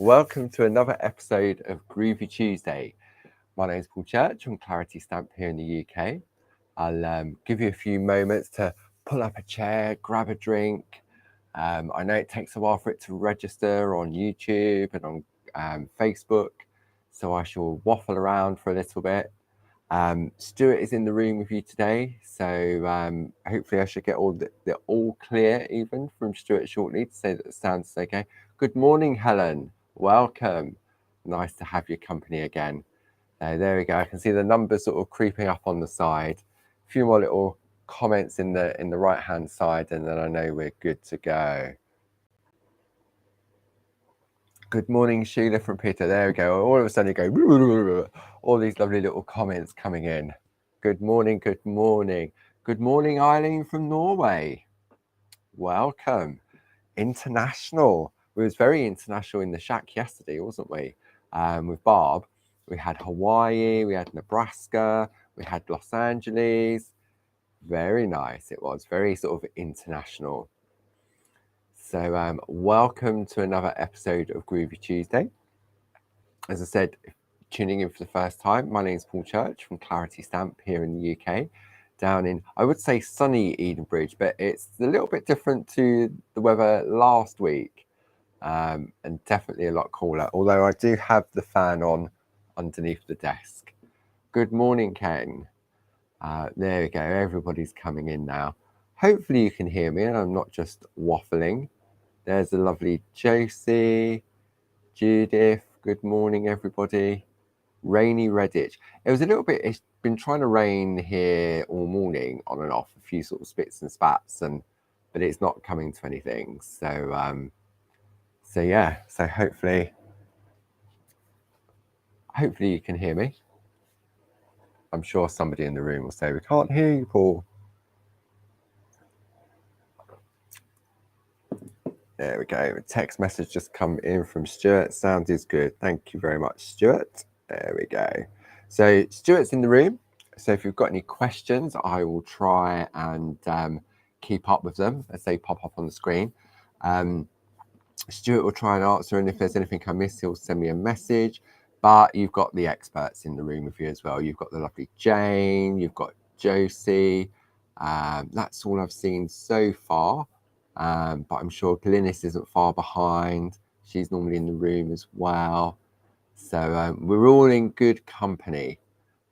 Welcome to another episode of Groovi Tuesday. My name is Paul Church from Clarity Stamp here in the UK. I'll give you a few moments to pull up a chair, grab a drink. I know it takes a while for it to register on YouTube and on Facebook, so I shall waffle around for a little bit. Stuart is in the room with you today, so hopefully I should get the all clear even from Stuart shortly to say that the sound's okay. Good morning, Helen. Welcome. Nice to have your company again. There we go. I can see the numbers sort of creeping up on the side. A few more little comments in the right hand side, and then I know we're good to go. Good morning, Sheila from Peter. There we go. All of a sudden you go, all these lovely little comments coming in. Good morning, good morning. Good morning, Eileen from Norway. Welcome. International. We was very international in the shack yesterday, wasn't we? With Barb. We had Hawaii, we had Nebraska, we had Los Angeles. Very nice. It was very sort of international. So welcome to another episode of Groovi Tuesday. As I said, tuning in for the first time, my name is Paul Church from Clarity Stamp here in the UK, down in, I would say, sunny Edenbridge, but it's a little bit different to the weather last week, and definitely a lot cooler, although I do have the fan on underneath the desk. Good morning, Ken. There we go, everybody's coming in now. Hopefully you can hear me and I'm not just waffling. There's the lovely Josie, Judith, good morning everybody. Rainy Redditch. It was a little bit, it's been trying to rain here all morning on and off, a few sort of spits and spats, but it's not coming to anything. So yeah, so hopefully you can hear me. I'm sure somebody in the room will say, we can't hear you, Paul. There we go. A text message just come in from Stuart. Sound is good. Thank you very much, Stuart. There we go. So Stuart's in the room. So if you've got any questions, I will try and keep up with them as they pop up on the screen. Stuart will try and answer, and if there's anything I miss, he'll send me a message. But you've got the experts in the room with you as well. You've got the lovely Jane, you've got Josie. That's all I've seen so far. But I'm sure Glynis isn't far behind. She's normally in the room as well. So we're all in good company,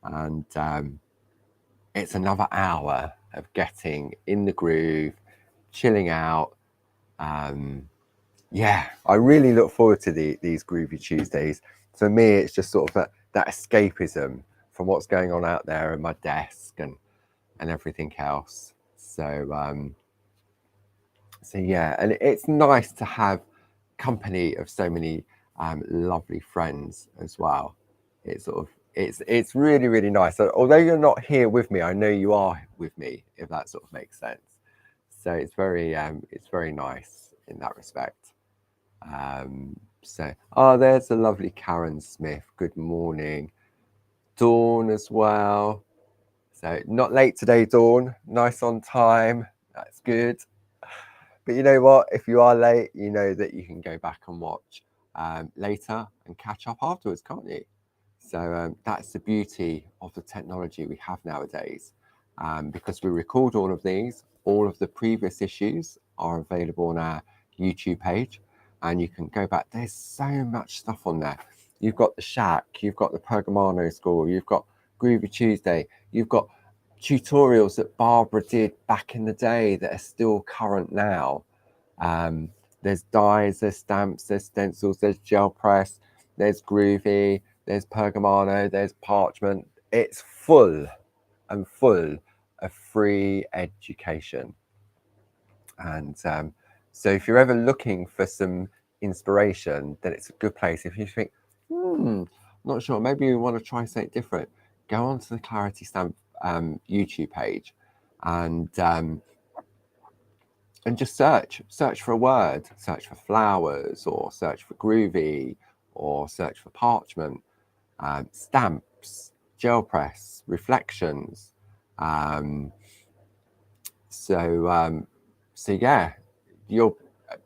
and it's another hour of getting in the groove, chilling out. Yeah, I really look forward to these Groovi Tuesdays. For me, it's just sort of that escapism from what's going on out there at my desk and everything else. So yeah, and it's nice to have company of so many lovely friends as well. It's sort of it's really, really nice. So although you're not here with me, I know you are with me, if that sort of makes sense. So it's very nice in that respect. So there's a lovely Karen Smith. Good morning. Dawn as well. So not late today, Dawn. Nice on time. That's good. But you know what? If you are late, you know that you can go back and watch later and catch up afterwards, can't you? So that's the beauty of the technology we have nowadays. Because we record all of these, all of the previous issues are available on our YouTube page, and you can go back. There's so much stuff on there. You've got the Shack, you've got the Pergamano School, you've got Groovi Tuesday, you've got tutorials that Barbara did back in the day that are still current now. There's dies, there's stamps, there's stencils, there's gel press, there's Groovi, there's Pergamano, there's parchment. It's full and full of free education. And so if you're ever looking for some inspiration, then it's a good place. If you think, not sure, maybe you want to try something different, go onto the Clarity Stamp YouTube page and just search for a word, search for flowers, or search for Groovi, or search for parchment, stamps, gel press, reflections. So yeah, you'll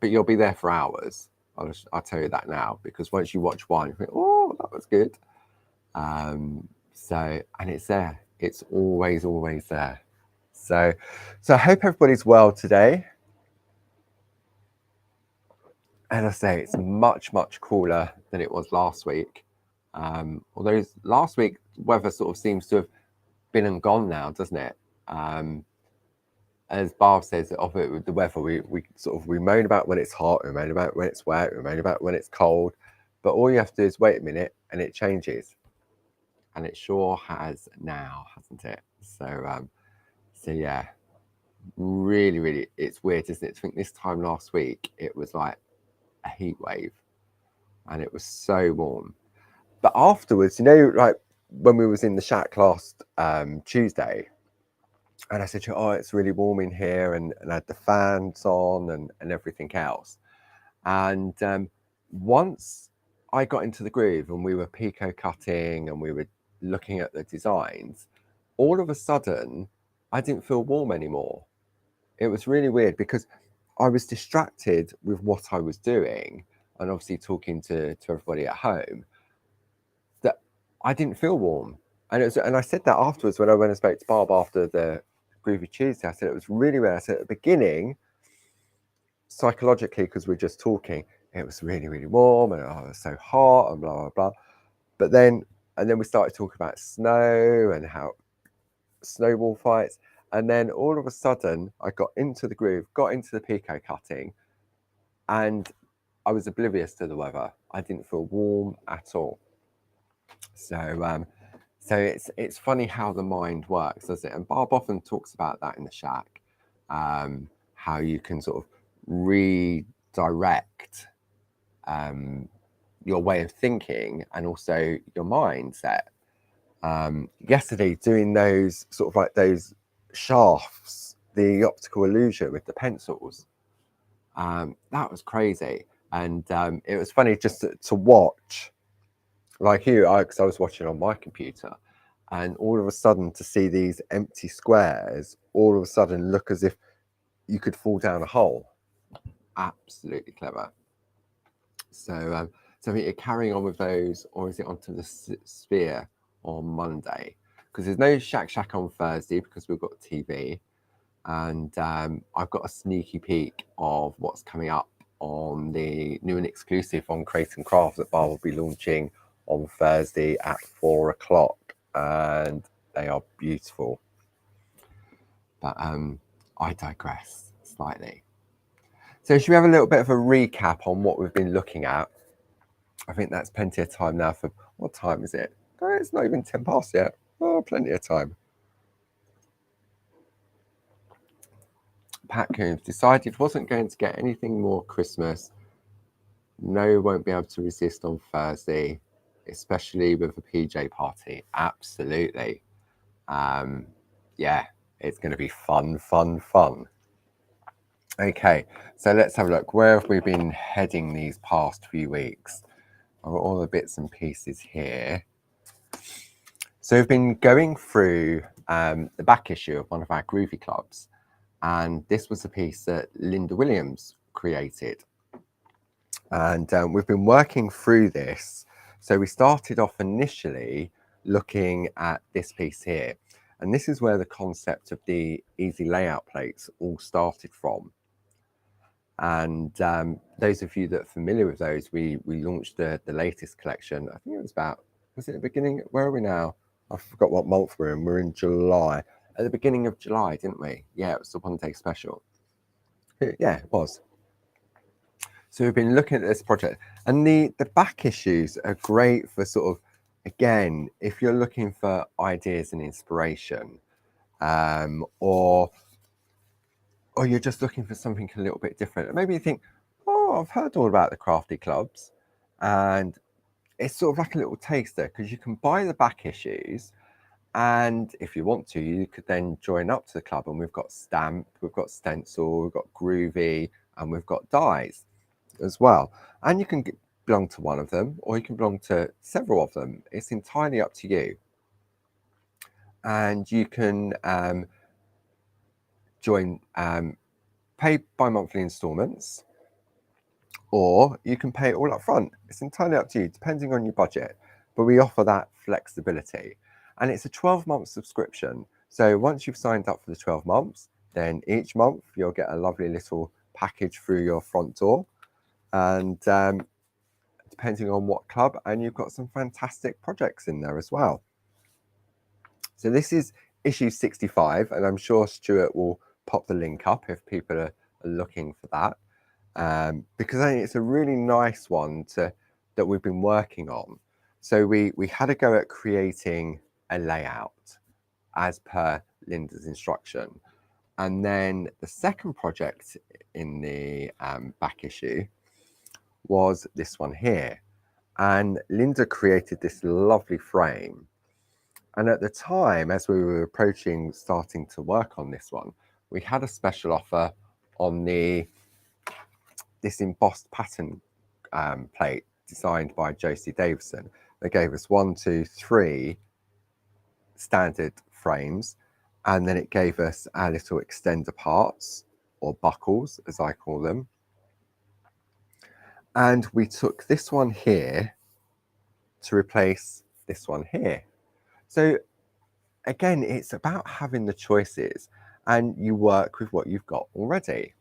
be there for hours. I'll tell you that now, because once you watch one, you think, oh, that was good. So, and it's there. It's always, always there. So I hope everybody's well today. As I say, it's much, much cooler than it was last week. Although last week weather sort of seems to have been and gone now, doesn't it? As Barb says, of it with the weather, we moan about when it's hot, we moan about when it's wet, we moan about when it's cold, but all you have to do is wait a minute and it changes, and it sure has now, hasn't it? So yeah, really, really, it's weird, isn't it? I think this time last week it was like a heat wave, and it was so warm. But afterwards, like when we was in the shack last Tuesday, and I said to her, oh, it's really warm in here, and I had the fans on and everything else. And once I got into the groove and we were picot cutting and we were looking at the designs, all of a sudden, I didn't feel warm anymore. It was really weird because I was distracted with what I was doing and obviously talking to everybody at home, that I didn't feel warm. And I said that afterwards when I went and spoke to Barb after the Groovi Tuesday. I said it was really weird. I said at the beginning, psychologically, because we're just talking, it was really, really warm and it was so hot and blah, blah, blah. But then we started talking about snow and how snowball fights. And then all of a sudden, I got into the groove, got into the picot cutting, and I was oblivious to the weather. I didn't feel warm at all. So it's funny how the mind works, doesn't it? And Barb often talks about that in the shack, how you can sort of redirect your way of thinking and also your mindset. Yesterday, doing those sort of like those shafts, the optical illusion with the pencils, that was crazy. And it was funny just to watch, like you, because I was watching on my computer, and all of a sudden to see these empty squares all of a sudden look as if you could fall down a hole. Absolutely clever. So I think you're carrying on with those, or is it onto the sphere on Monday? Because there's no Shack on Thursday because we've got TV, and I've got a sneaky peek of what's coming up on the new and exclusive on Groovi Craft that Bar will be launching on Thursday at 4 o'clock, and they are beautiful. But I digress slightly. So should we have a little bit of a recap on what we've been looking at? I think that's plenty of time now for, what time is it? Oh, it's not even 10 past yet. Oh, plenty of time. Pat Coombs decided wasn't going to get anything more Christmas. No, won't be able to resist on Thursday, especially with a PJ party. Absolutely. Yeah, it's going to be fun. Okay, so let's have a look. Where have we been heading these past few weeks? I've got all the bits and pieces here. So we've been going through the back issue of one of our Groovi clubs, and this was a piece that Linda Williams created. And we've been working through this. So we started off initially looking at this piece here. And this is where the concept of the easy layout plates all started from. And those of you that are familiar with those, we launched the latest collection. I think it was was it the beginning? Where are we now? I forgot what month we're in. We're in July. At the beginning of July, didn't we? Yeah, it was the one day special. Yeah, it was. So we've been looking at this project, and the back issues are great for sort of, again, if you're looking for ideas and inspiration, or you're just looking for something a little bit different. And maybe you think, oh, I've heard all about the crafty clubs, and it's sort of like a little taster, because you can buy the back issues, and if you want to, you could then join up to the club, and we've got stamp, we've got stencil, we've got Groovi, and we've got dies as well. And you can belong to one of them, or you can belong to several of them. It's entirely up to you. And you can join, pay by monthly installments, or you can pay it all up front. It's entirely up to you, depending on your budget. But we offer that flexibility. And it's a 12-month subscription. So once you've signed up for the 12 months, then each month you'll get a lovely little package through your front door. And depending on what club, and you've got some fantastic projects in there as well. So this is issue 65, and I'm sure Stuart will pop the link up if people are looking for that, because I think it's a really nice one that we've been working on. So we had a go at creating a layout as per Linda's instruction. And then the second project in the back issue was this one here. And Linda created this lovely frame. And at the time, as we were approaching starting to work on this one, we had a special offer on this embossed pattern plate designed by Josie Davison. They gave us 1, 2, 3 standard frames, and then it gave us our little extender parts, or buckles as I call them. And we took this one here to replace this one here. So again, it's about having the choices, and you work with what you've got already.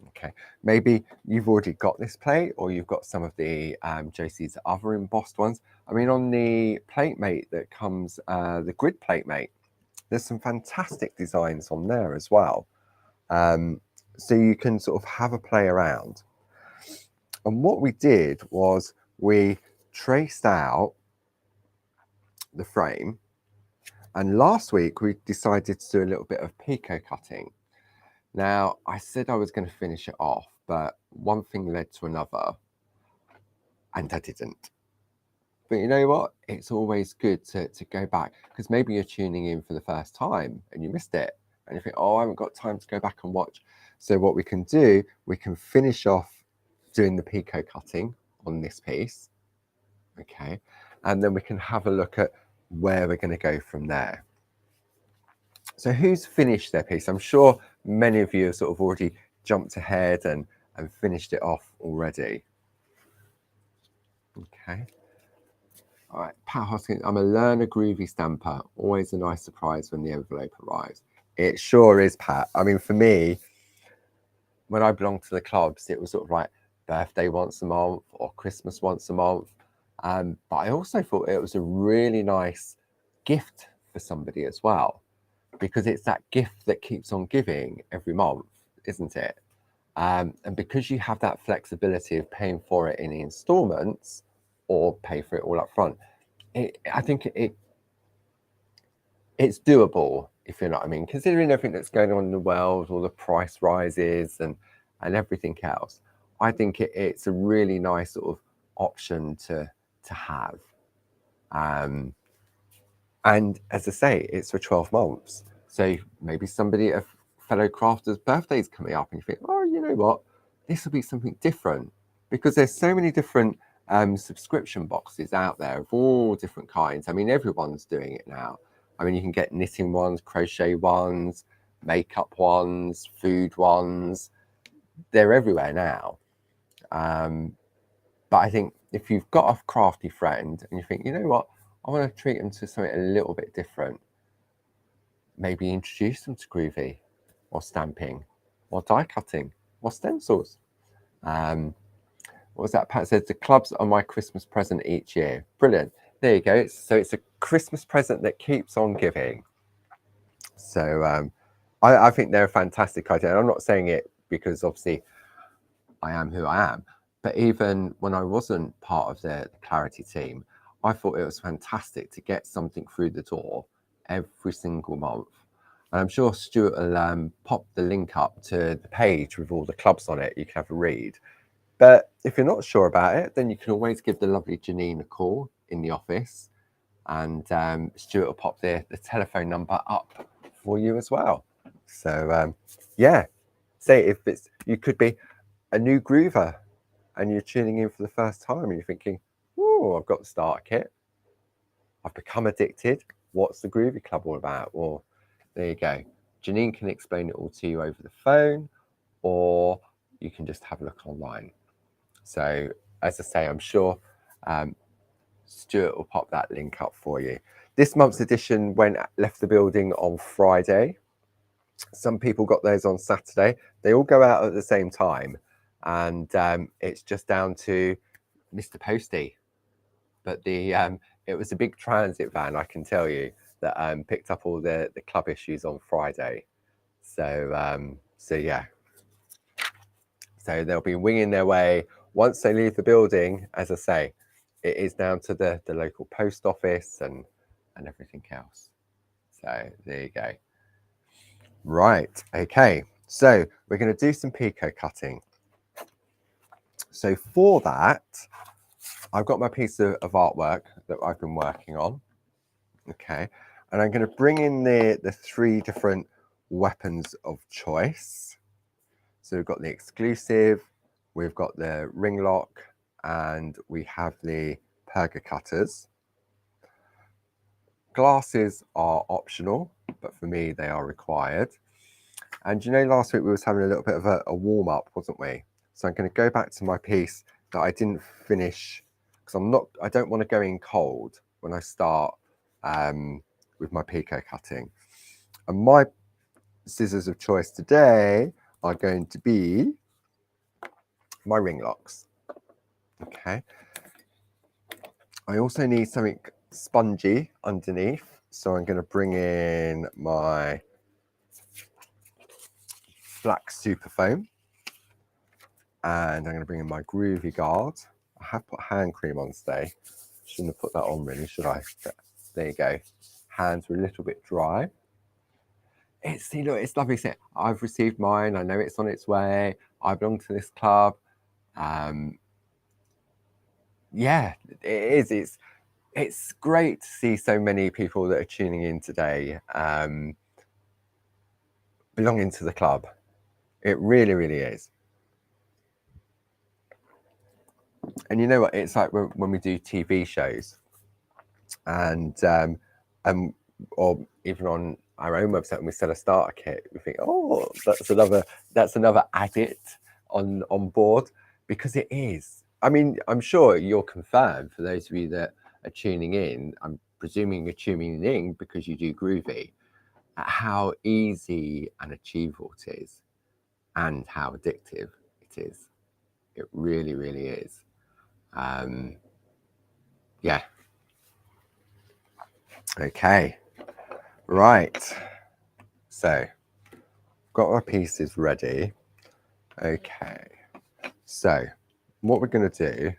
Okay, maybe you've already got this plate, or you've got some of the Josie's other embossed ones. I mean, on the plate mate that comes, the grid plate mate, there's some fantastic designs on there as well. So you can sort of have a play around. And what we did was we traced out the frame, and last week we decided to do a little bit of picot cutting. Now, I said I was going to finish it off, but one thing led to another, and I didn't. But you know what? It's always good to go back, because maybe you're tuning in for the first time and you missed it, and you think, oh, I haven't got time to go back and watch. So what we can do, we can finish off doing the picot cutting on this piece, okay? And then we can have a look at where we're going to go from there. So who's finished their piece? I'm sure many of you have sort of already jumped ahead and finished it off already. Okay. All right, Pat Hoskins, I'm a learner Groovi stamper. Always a nice surprise when the envelope arrives. It sure is, Pat. I mean, for me, when I belonged to the clubs, it was sort of like birthday once a month or Christmas once a month. But I also thought it was a really nice gift for somebody as well, because it's that gift that keeps on giving every month, isn't it? And because you have that flexibility of paying for it in installments or pay for it all up front, I think it's doable, if you know what I mean, considering everything that's going on in the world, all the price rises and everything else. I think it's a really nice sort of option to have. And as I say, it's for 12 months. So maybe somebody, a fellow crafter's birthday is coming up, and you think, oh, you know what, this will be something different, because there's so many different subscription boxes out there of all different kinds. I mean, everyone's doing it now. I mean, you can get knitting ones, crochet ones, makeup ones, food ones. They're everywhere now. But I think if you've got a crafty friend and you think, you know what, I want to treat them to something a little bit different, maybe introduce them to Groovi, or stamping, or die cutting, or stencils. What was that? Pat said, the clubs are my Christmas present each year. Brilliant. There you go. So it's a Christmas present that keeps on giving. So I think they're a fantastic idea. And I'm not saying it because obviously I am who I am, but even when I wasn't part of the Clarity team, I thought it was fantastic to get something through the door every single month. And I'm sure Stuart will pop the link up to the page with all the clubs on it. You can have a read. But if you're not sure about it, then you can always give the lovely Janine a call in the office, and Stuart will pop the telephone number up for you as well. So yeah, say if it's, you could be a new groover and you're tuning in for the first time and you're thinking, oh, I've got the starter kit, I've become addicted, what's the Groovi Club all about? Well, there you go. Janine can explain it all to you over the phone, or you can just have a look online. So as I say, I'm sure Stuart will pop that link up for you. This month's edition left the building on Friday. Some people got theirs on Saturday. They all go out at the same time, and it's just down to Mr. Posty. But it was a big transit van, I can tell you, that picked up all the club issues on Friday. So yeah, so they'll be winging their way once they leave the building. As I say, it is down to the local post office and everything else. So there you go. Right, okay, so we're going to do some picot cutting. So for that, I've got my piece of artwork that I've been working on. Okay, and I'm going to bring in the three different weapons of choice. So we've got the exclusive, we've got the ring lock, and we have the perga cutters. Glasses are optional, but for me they are required. And you know, last week we was having a little bit of a warm up, wasn't we? So I'm going to go back to my piece that I didn't finish because I don't want to go in cold when I start with my picot cutting. And my scissors of choice today are going to be my ring locks. Okay. I also need something spongy underneath, so I'm going to bring in my black super foam, and I'm going to bring in my Groovi Guard. I have put hand cream on today. Shouldn't have put that on really, should I? But there you go. Hands were a little bit dry. It's, you know, it's lovely. I've received mine. I know it's on its way. I belong to this club. Yeah, it is. It's great to see so many people that are tuning in today belonging to the club. It really, really is. And you know what? It's like when we do TV shows and or even on our own website when we sell a starter kit, we think, oh, that's another adit on board, because it is. I mean, I'm sure you'll confirm, for those of you that are tuning in, I'm presuming you're tuning in because you do Groovi, at how easy and achievable it is and how addictive it is. It really, really is. Yeah. Okay. Right. So, got our pieces ready. Okay. So, what we're going to do,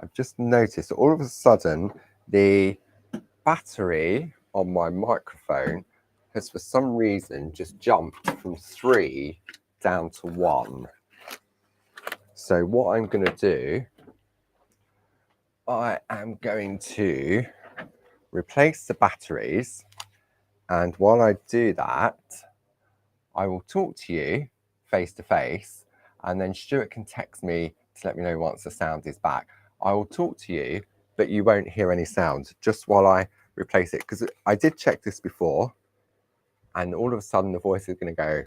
I've just noticed that all of a sudden the battery on my microphone has for some reason just jumped from 3 down to 1. So what I'm going to do, I am going to replace the batteries, and while I do that, I will talk to you face to face, and then Stuart can text me to let me know once the sound is back. I will talk to you, but you won't hear any sound just while I replace it, because I did check this before, and all of a sudden the voice is going to go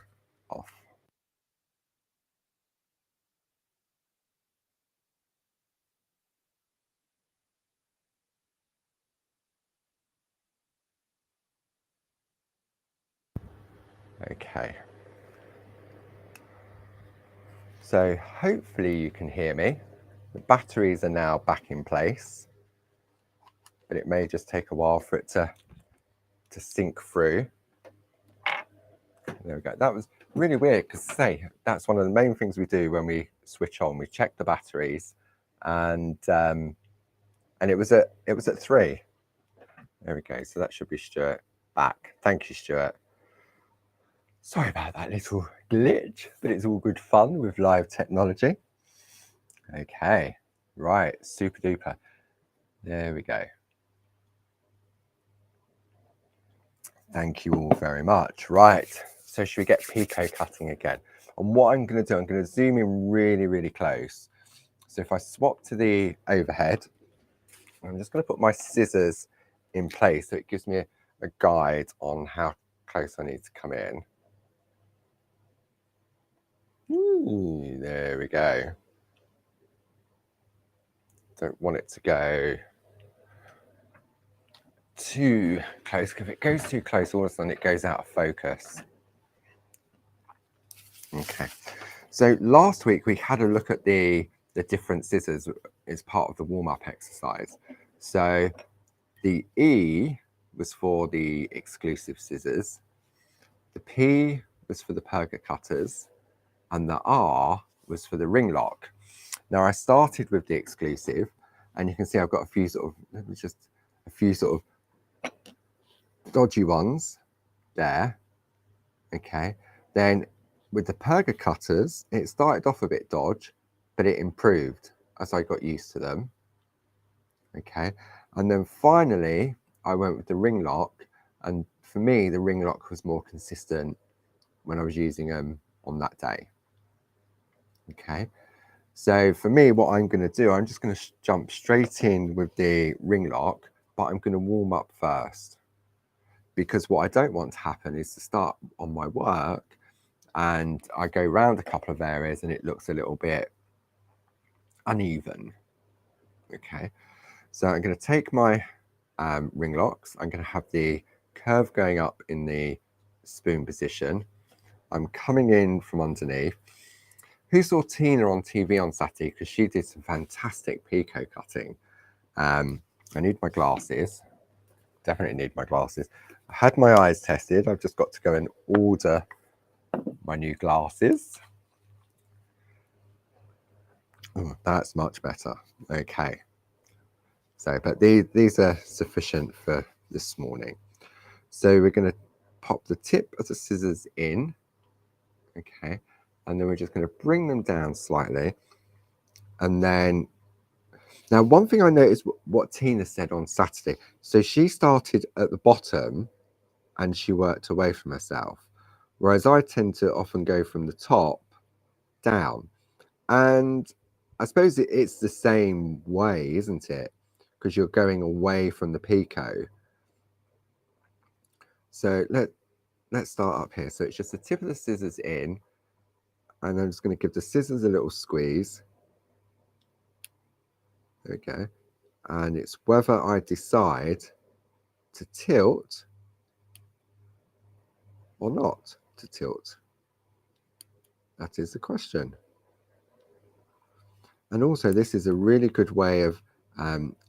off. Okay. So hopefully you can hear me. The batteries are now back in place, but it may just take a while for it to sink through. There we go. That was really weird, because say that's one of the main things we do when we switch on. We check the batteries, and it was at 3. There we go. So that should be Stuart back. Thank you, Stuart. Sorry about that little glitch, but it's all good fun with live technology. Okay, right, super duper. There we go. Thank you all very much. Right, so should we get picot cutting again? And what I'm going to do, I'm going to zoom in really, really close. So if I swap to the overhead, I'm just going to put my scissors in place so it gives me a guide on how close I need to come in. Ooh, there we go. Don't want it to go too close, because if it goes too close, all of a sudden it goes out of focus. Okay, so last week we had a look at the different scissors as part of the warm-up exercise. So the E was for the exclusive scissors, the P was for the perga cutters, and the R was for the ring lock. Now I started with the exclusive, and you can see I've got a few sort of dodgy ones there. Okay, then with the perga cutters, it started off a bit dodge, but it improved as I got used to them. Okay, and then finally I went with the ring lock, and for me the ring lock was more consistent when I was using them on that day. Okay, so for me, what I'm going to do, I'm just going to jump straight in with the ring lock, but I'm going to warm up first, because what I don't want to happen is to start on my work and I go around a couple of areas and it looks a little bit uneven. Okay, so I'm going to take my ring locks. I'm going to have the curve going up in the spoon position. I'm coming in from underneath. Who saw Tina on TV on Saturday? Because she did some fantastic picot cutting. I need my glasses. Definitely need my glasses. I had my eyes tested. I've just got to go and order my new glasses. Oh, that's much better. Okay. So, but these are sufficient for this morning. So we're going to pop the tip of the scissors in. Okay. And then we're just going to bring them down slightly. And then, now one thing I noticed what Tina said on Saturday. So she started at the bottom and she worked away from herself. Whereas I tend to often go from the top down. And I suppose it's the same way, isn't it? Because you're going away from the picot. So let's start up here. So it's just the tip of the scissors in, and I'm just going to give the scissors a little squeeze. There we go. And it's whether I decide to tilt or not to tilt. That is the question. And also, this is a really good way of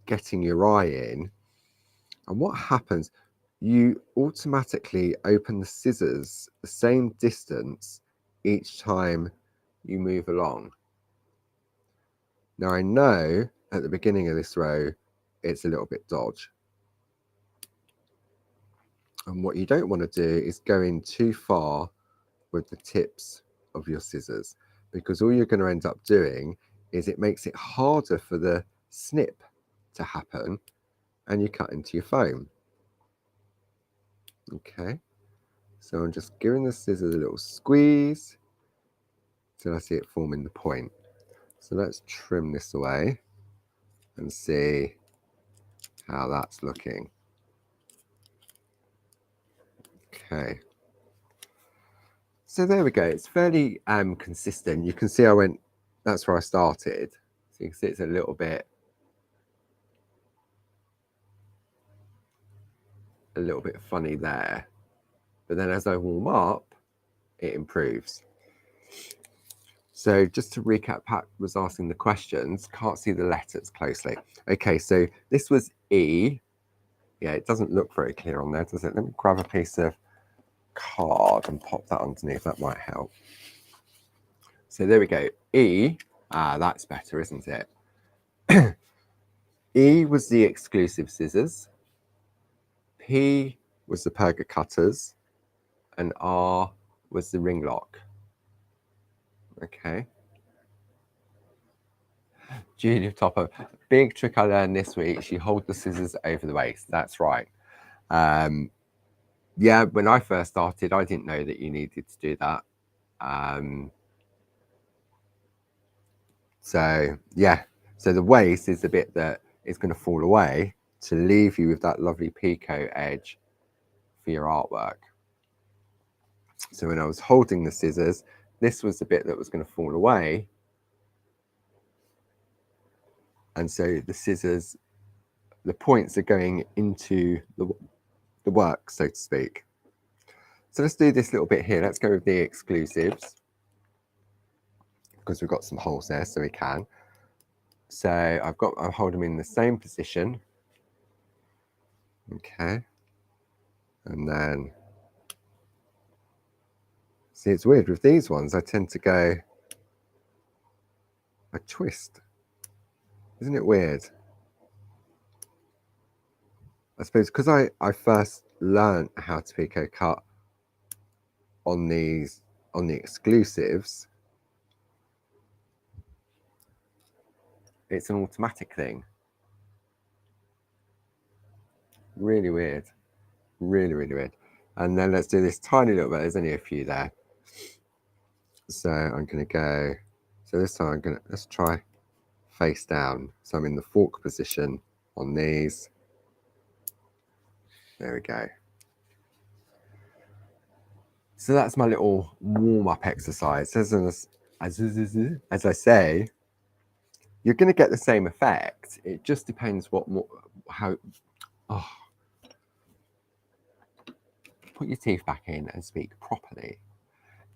getting your eye in. And what happens, you automatically open the scissors the same distance each time you move along. Now I know at the beginning of this row, it's a little bit dodge. And what you don't want to do is go in too far with the tips of your scissors, because all you're going to end up doing is it makes it harder for the snip to happen and you cut into your foam. Okay, so I'm just giving the scissors a little squeeze till I see it forming the point. So let's trim this away and see how that's looking. Okay, so there we go. It's fairly consistent. You can see that's where I started. So you can see it's a little bit funny there. But then as I warm up, it improves. So just to recap, Pat was asking the questions. Can't see the letters closely. Okay, so this was E. Yeah, it doesn't look very clear on there, does it? Let me grab a piece of card and pop that underneath. That might help. So there we go. E. That's better, isn't it? E was the exclusive scissors. P was the perga cutters. And R was the ring lock. Okay. Judith Topper, big trick I learned this week. You hold the scissors over the waist. That's right. Yeah, when I first started, I didn't know that you needed to do that. So yeah, so the waist is the bit that is going to fall away to leave you with that lovely picot edge for your artwork. So when I was holding the scissors, this was the bit that was going to fall away. And so the scissors, the points are going into the work, so to speak. So let's do this little bit here. Let's go with the exclusives, because we've got some holes there, so we can. So I'm holding them in the same position. Okay. And then, see, it's weird with these ones, I tend to go a twist. Isn't it weird? I suppose because I first learned how to picot cut on the exclusives, it's an automatic thing. Really weird. Really, really weird. And then let's do this tiny little bit. There's only a few there. So I'm going to go, so this time let's try face down. So I'm in the fork position on these. There we go. So that's my little warm-up exercise. As I say, you're going to get the same effect. It just depends how. Oh, put your teeth back in and speak properly.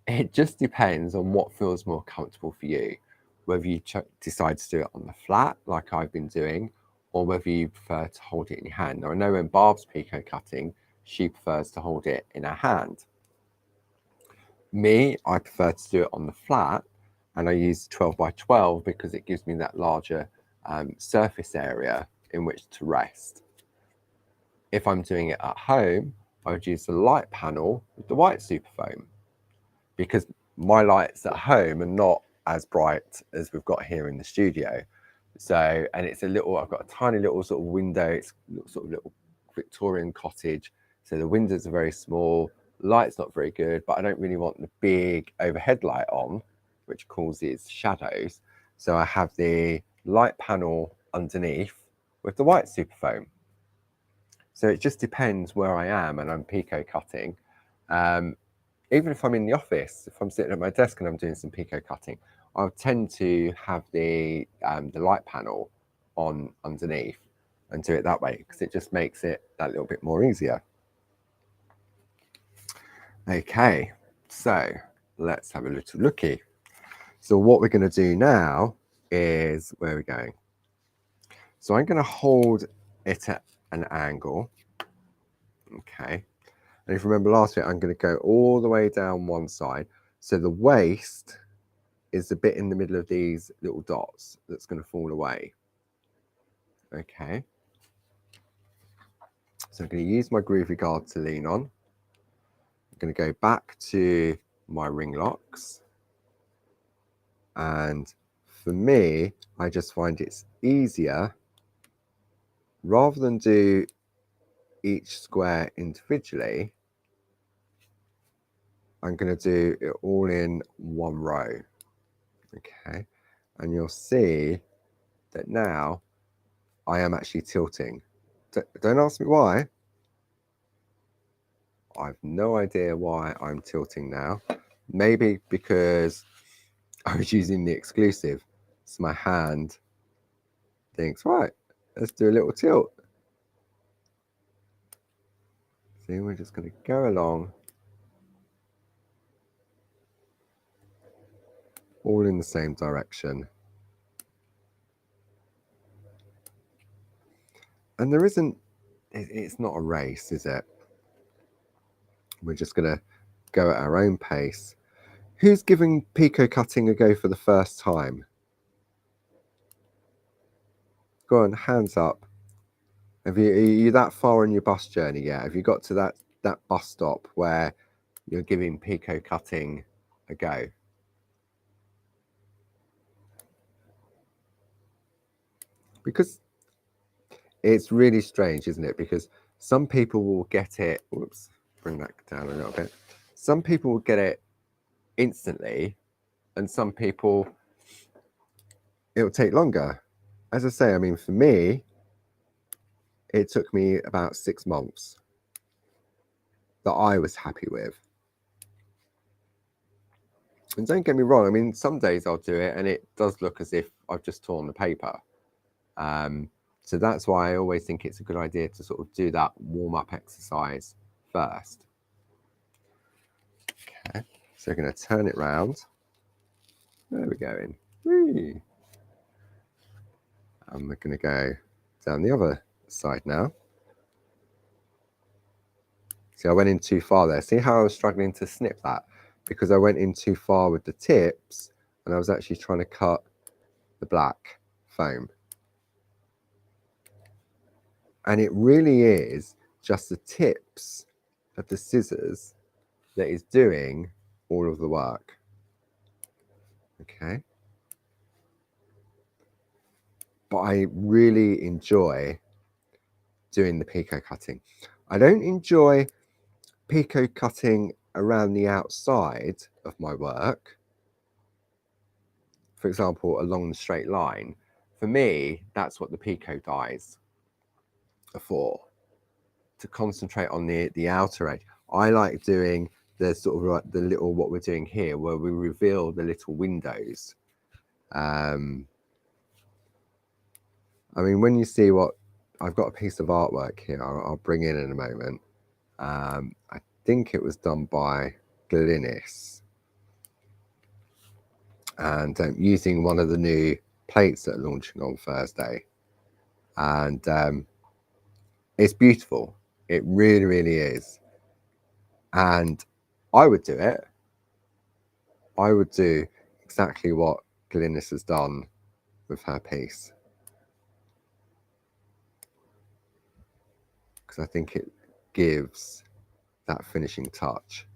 It just depends on what feels more comfortable for you, whether you decide to do it on the flat like I've been doing, or whether you prefer to hold it in your hand. Now I know when Barb's picot cutting, she prefers to hold it in her hand. Me, I prefer to do it on the flat, and I use 12 by 12 because it gives me that larger surface area in which to rest. If I'm doing it at home, I would use the light panel with the white super foam, because my lights at home are not as bright as we've got here in the studio. So, and it's I've got a tiny little sort of window, it's sort of little Victorian cottage. So the windows are very small, light's not very good, but I don't really want the big overhead light on, which causes shadows. So I have the light panel underneath with the white super foam. So it just depends where I am and I'm picot cutting. Even if I'm in the office, if I'm sitting at my desk and I'm doing some picot cutting, I'll tend to have the light panel on underneath and do it that way, because it just makes it that little bit more easier. Okay, so let's have a little looky. So what we're going to do now is, where are we going? So I'm going to hold it at an angle. Okay. And if you remember last week, I'm going to go all the way down one side. So the waist is the bit in the middle of these little dots that's going to fall away. Okay. So I'm going to use my Groovi guard to lean on. I'm going to go back to my ring locks. And for me, I just find it's easier, rather than do each square individually, I'm going to do it all in one row. Okay. And you'll see that now I am actually tilting. Don't ask me why. I have no idea why I'm tilting now. Maybe because I was using the exclusive, so my hand thinks, right, let's do a little tilt. See, we're just going to go along, all in the same direction. And there isn't, it's not a race, is it? We're just going to go at our own pace. Who's giving picot cutting a go for the first time? Go on, hands up. Are you that far on your bus journey yet? Have you got to that bus stop where you're giving picot cutting a go? Because it's really strange, isn't it? Because some people will get it, whoops, bring that down a little bit. Some people will get it instantly, and some people, it'll take longer. As I say, I mean, for me, it took me about 6 months that I was happy with. And don't get me wrong, I mean, some days I'll do it and it does look as if I've just torn the paper. So that's why I always think it's a good idea to sort of do that warm-up exercise first. Okay, so we're going to turn it round. There we go. Whee. And we're going to go down the other side now. See, I went in too far there. See how I was struggling to snip that? Because I went in too far with the tips, and I was actually trying to cut the black foam. And it really is just the tips of the scissors that is doing all of the work. Okay. But I really enjoy doing the picot cutting. I don't enjoy picot cutting around the outside of my work. For example, along the straight line. For me, that's what the picot dies are for, to concentrate on the outer edge. I like doing the sort of like the little, what we're doing here, where we reveal the little windows. I mean, when you see what, I've got a piece of artwork here I'll bring in a moment. I think it was done by Glynis, and using one of the new plates that are launching on Thursday. And it's beautiful. It really, really is. And I would do it. I would do exactly what Glynis has done with her piece, because I think it gives that finishing touch.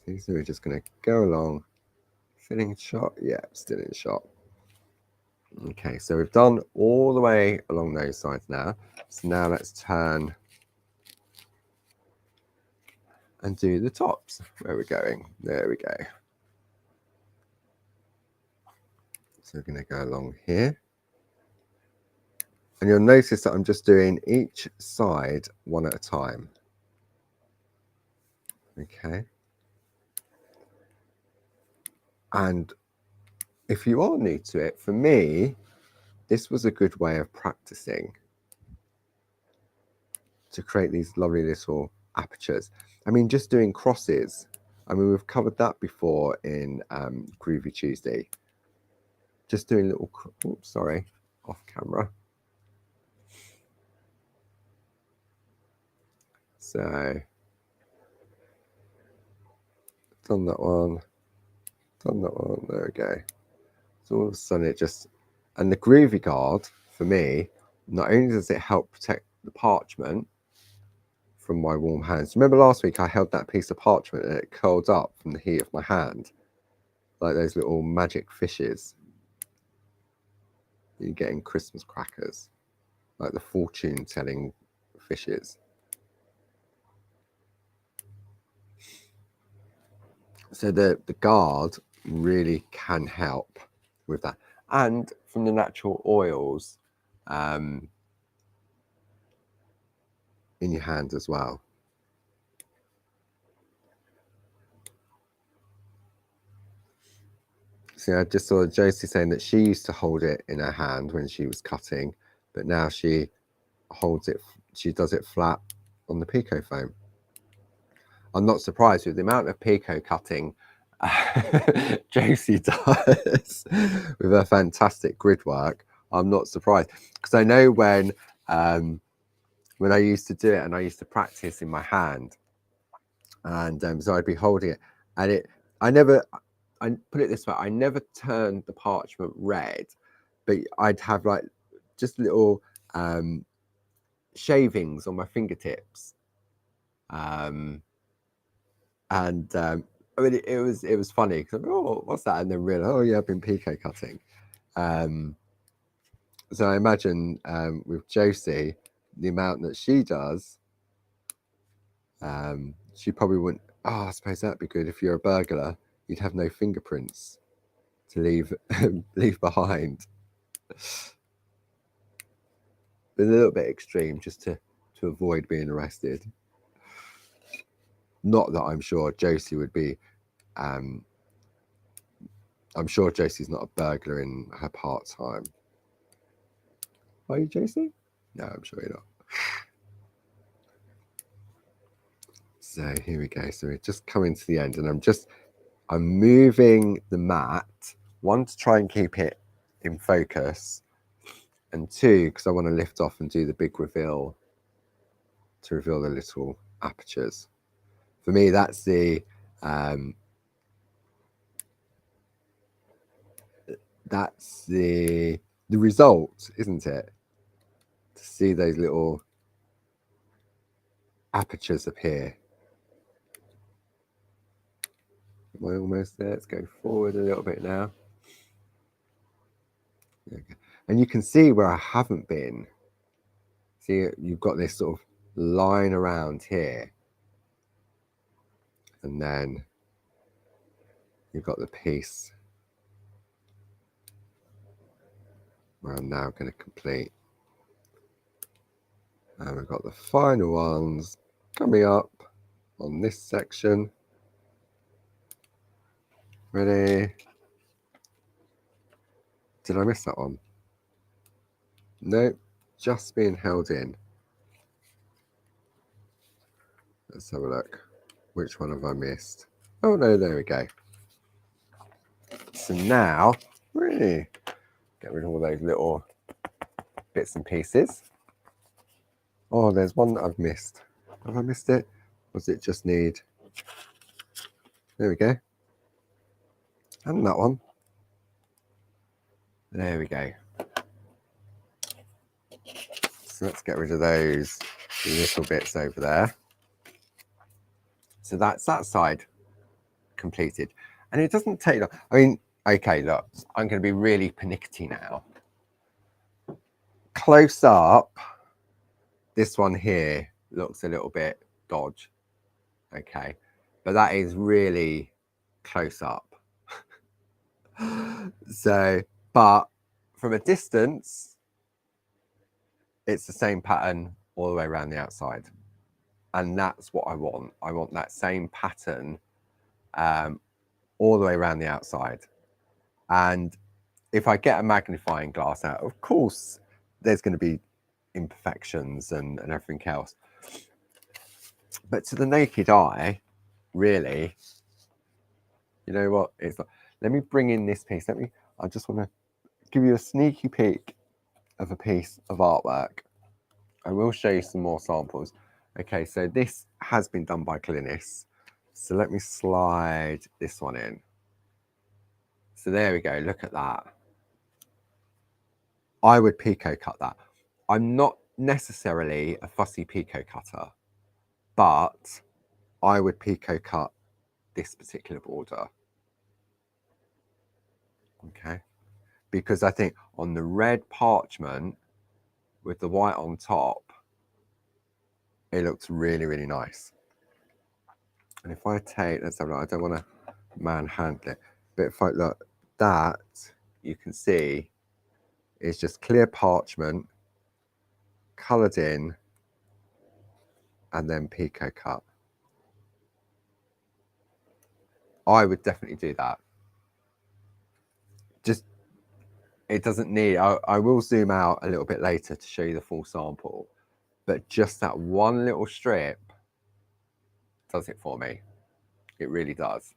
So we're just going to go along. Filling shot, yeah, still in shot. Okay, so we've done all the way along those sides now. So now let's turn and do the tops. Where are we going? There we go. So we're going to go along here. And you'll notice that I'm just doing each side one at a time. Okay. And if you are new to it, for me, this was a good way of practicing to create these lovely little apertures. I mean, just doing crosses. I mean, we've covered that before in Groovy Tuesday. Just doing little, oops, sorry, off camera. So, done that one, there we go. So all of a sudden it just, and the Groovy Guard, for me, not only does it help protect the parchment from my warm hands. Remember last week I held that piece of parchment and it curled up from the heat of my hand, like those little magic fishes you get in Christmas crackers, like the fortune telling fishes. So the guard really can help with that, and from the natural oils in your hand as well. So I just saw Josie saying that she used to hold it in her hand when she was cutting, but now she holds it, she does it flat on the picot foam. I'm not surprised with the amount of picot cutting Josie does with her fantastic grid work. I'm not surprised, because I know when I used to do it and I used to practice in my hand, and so I'd be holding it, and I put it this way, I never turned the parchment red, but I'd have like just little shavings on my fingertips, and I mean it was funny because I'm, oh, what's that, and then realize, oh yeah, I've been picot cutting. So I imagine with Josie, the amount that she does, she probably wouldn't. Oh, I suppose that'd be good if you're a burglar. You'd have no fingerprints to leave behind. But a little bit extreme, just to avoid being arrested. Not that I'm sure Josie would be I'm sure Josie's not a burglar in her part-time. Are you, Josie? No, I'm sure you're not. So here we go. So we're just coming to the end, and I'm moving the mat, one, to try and keep it in focus, and two, because I want to lift off and do the big reveal to reveal the little apertures. For me, that's the result, isn't it? To see those little apertures appear. Am I almost there? Let's go forward a little bit now. And you can see where I haven't been. See, you've got this sort of line around here. And then you've got the piece where I'm now going to complete. And we've got the final ones coming up on this section. Ready? Did I miss that one? Nope, just being held in. Let's have a look. Which one have I missed? Oh no, there we go. So now, really, get rid of all those little bits and pieces. Oh, there's one that I've missed. Have I missed it? Or does it just need... There we go. And that one. There we go. So let's get rid of those little bits over there. So that's that side completed. And it doesn't take long. I mean, okay, look, I'm going to be really pernickety now. Close up, this one here looks a little bit dodge. Okay, but that is really close up. So, but from a distance, it's the same pattern all the way around the outside. And that's what I want. I want that same pattern all the way around the outside. And if I get a magnifying glass out, of course, there's going to be imperfections and everything else. But to the naked eye, really, you know what? It's like, let me bring in this piece. I just want to give you a sneaky peek of a piece of artwork. I will show you some more samples. Okay, so this has been done by Glynis. So let me slide this one in. So there we go, look at that. I would picot cut that. I'm not necessarily a fussy picot cutter, but I would picot cut this particular border. Okay, because I think on the red parchment with the white on top, it looks really, really nice. And if I take, let's have a look, I don't want to manhandle it, but if I look, that you can see is just clear parchment, coloured in, and then picot cut. I would definitely do that. Just, it doesn't need, I will zoom out a little bit later to show you the full sample, but just that one little strip does it for me. It really does.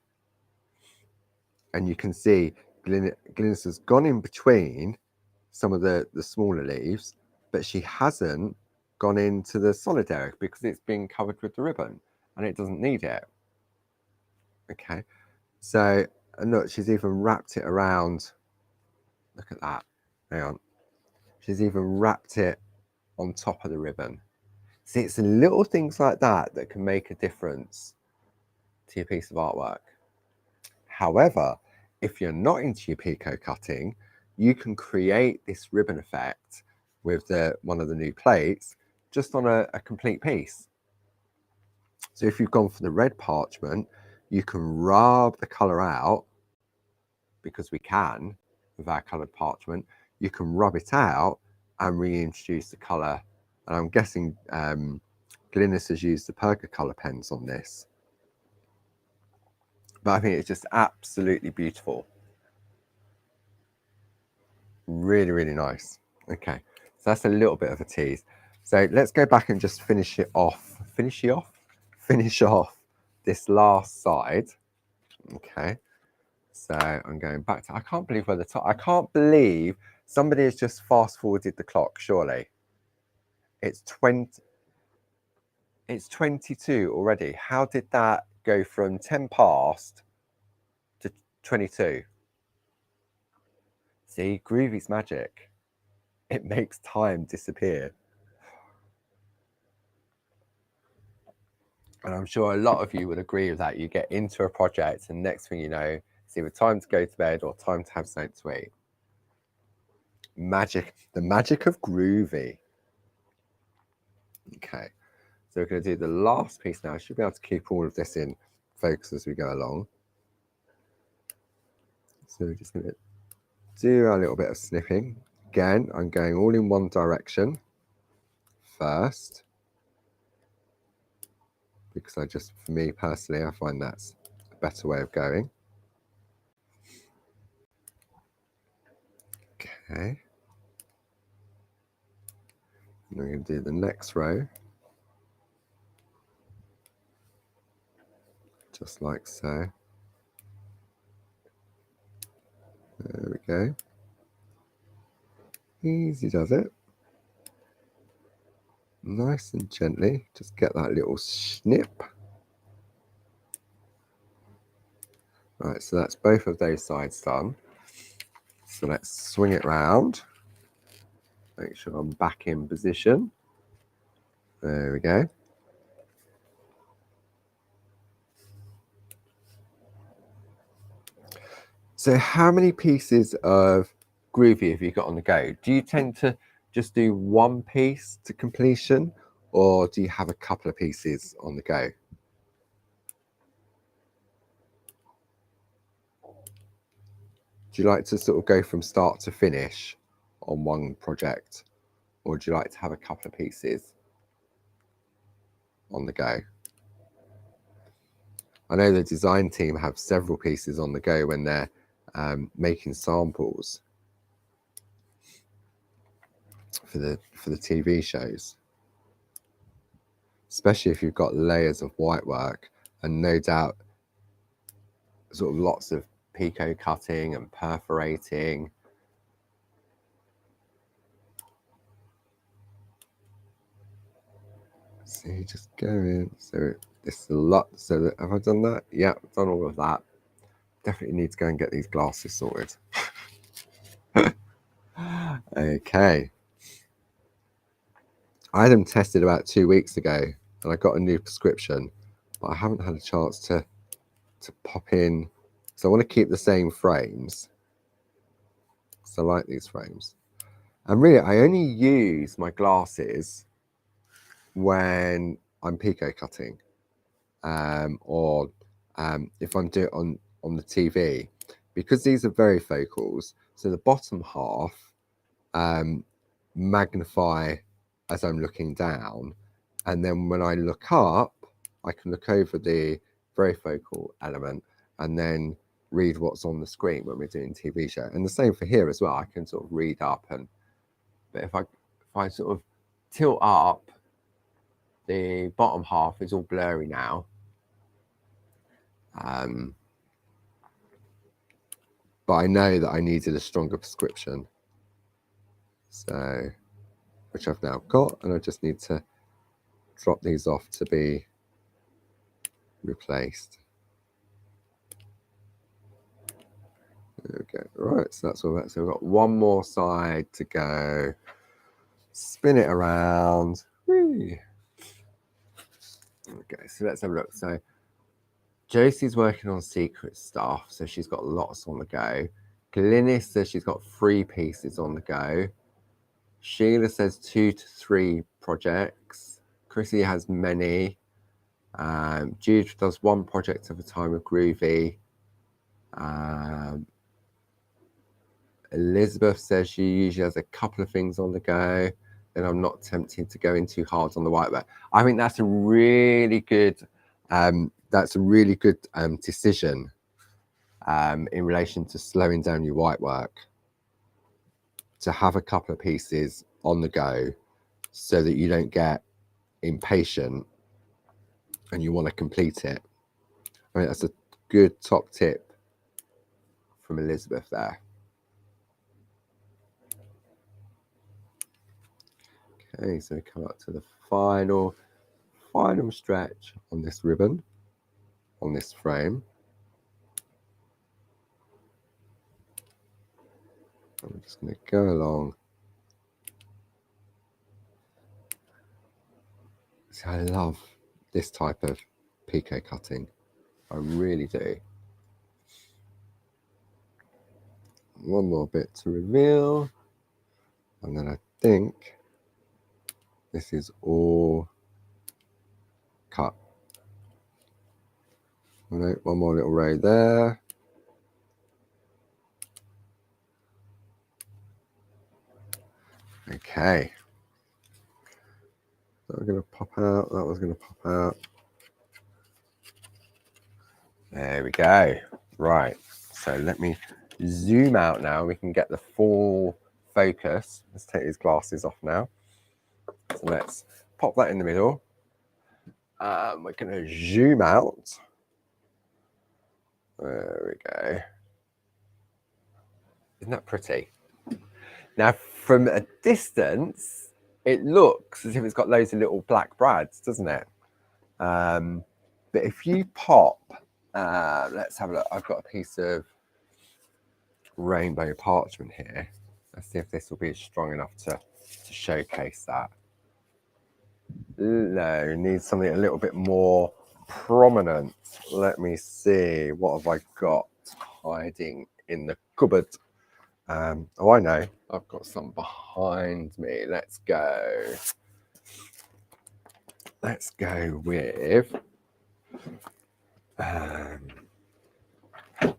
And you can see Glynis has gone in between some of the smaller leaves, but she hasn't gone into the solid area because it's been covered with the ribbon and it doesn't need it. Okay, so, and look, she's even wrapped it around. Look at that. Hang on. She's even wrapped it on top of the ribbon. See, it's the little things like that that can make a difference to your piece of artwork. However, if you're not into your picot cutting, you can create this ribbon effect with one of the new plates just on a complete piece. So if you've gone for the red parchment, you can rub the colour out, because we can with our coloured parchment. You can rub it out and reintroduce the colour. And I'm guessing Glynis has used the Perga pens on this. But I think it's just absolutely beautiful. Really, really nice. Okay, so that's a little bit of a tease. So let's go back and just finish off this last side. Okay, so I'm going back to, I can't believe where the top, I can't believe somebody has just fast forwarded the clock, surely. It's 22 already. How did that go from 10 past to 22? See, Groovy's magic. It makes time disappear. And I'm sure a lot of you would agree with that. You get into a project and next thing you know, it's either time to go to bed or time to have something to eat. Magic, the magic of Groovi. Okay, so we're going to do the last piece now. I should be able to keep all of this in focus as we go along. So we're just going to do a little bit of snipping. Again, I'm going all in one direction first, because for me personally, I find that's a better way of going. Okay. And we're going to do the next row. Just like so. There we go. Easy does it. Nice and gently. Just get that little snip. Right, so that's both of those sides done. So let's swing it round. Make sure I'm back in position. There we go. So how many pieces of Groovi have you got on the go? Do you tend to just do one piece to completion, or do you have a couple of pieces on the go? Do you like to sort of go from start to finish on one project, or do you like to have a couple of pieces on the go? I know the design team have several pieces on the go when they're making samples for the TV shows, especially if you've got layers of white work and no doubt sort of lots of picot cutting and perforating. So you just go in. So this is a lot. So have I done that? Yeah, I've done all of that. Definitely need to go and get these glasses sorted. Okay. I had them tested about 2 weeks ago and I got a new prescription, but I haven't had a chance to pop in. So I want to keep the same frames. So I like these frames. And really, I only use my glasses when I'm picot cutting, or if I'm doing it on the TV, because these are varifocals. So the bottom half magnify as I'm looking down, and then when I look up, I can look over the varifocal element and then read what's on the screen when we're doing TV show. And the same for here as well. I can sort of read up, but if I sort of tilt up, the bottom half is all blurry now. But I know that I needed a stronger prescription, so which I've now got, and I just need to drop these off to be replaced. There we go. Right, so that's all that. So we've got one more side to go. Spin it around. Whee. Okay, so let's have a look. So Josie's working on secret stuff, so she's got lots on the go. Glynis says she's got 3 pieces on the go. Sheila says 2 to 3 projects. Chrissy has many. Jude does 1 project at a time with Groovi. Elizabeth says she usually has a couple of things on the go. Then I'm not tempted to go in too hard on the white work. I think that's a really good decision in relation to slowing down your white work. to have a couple of pieces on the go so that you don't get impatient and you want to complete it. I mean, that's a good top tip from Elizabeth there. Okay, so we come up to the final stretch on this ribbon, on this frame. I'm just going to go along. See, I love this type of picot cutting. I really do. One more bit to reveal. And then I think this is all cut. All right, one more little row there. Okay. That was going to pop out. That was going to pop out. There we go. Right. So let me zoom out now. We can get the full focus. Let's take these glasses off now. So let's pop that in the middle. We're going to zoom out. There we go. Isn't that pretty? Now, from a distance, it looks as if it's got loads of little black brads, doesn't it? But if you pop, let's have a look. I've got a piece of rainbow parchment here. Let's see if this will be strong enough to showcase that. No, needs something a little bit more prominent. Let me see. What have I got hiding in the cupboard? Oh, I know. I've got some behind me. Let's go. Let's go with. I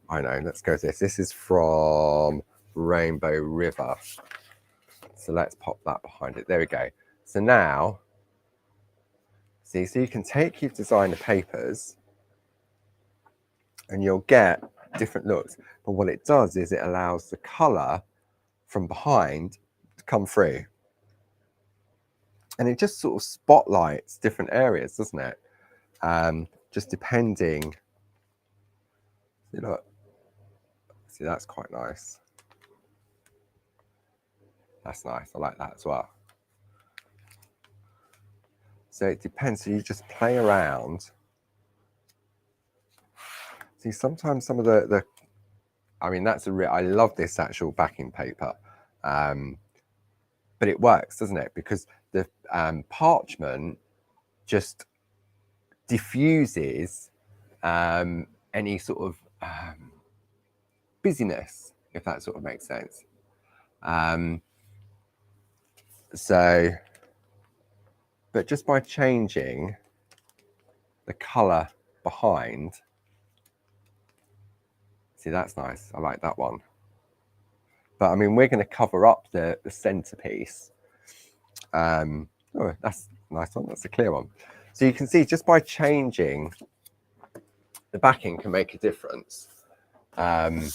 know. Let's go with this. This is from Rainbow River. So let's pop that behind it. There we go. So now, see, so you can take your designer papers and you'll get different looks. But what it does is it allows the colour from behind to come through. And it just sort of spotlights different areas, doesn't it? Just depending. See, look. See, that's quite nice. That's nice. I like that as well. So it depends. So you just play around. See, sometimes some of the I mean, that's I love this actual backing paper. But it works, doesn't it? Because the parchment just diffuses any sort of busyness, if that sort of makes sense. So, but just by changing the color behind, see, that's nice. I like that one. But I mean, we're going to cover up the centerpiece. Oh, that's a nice one. That's a clear one. So you can see just by changing the backing can make a difference. And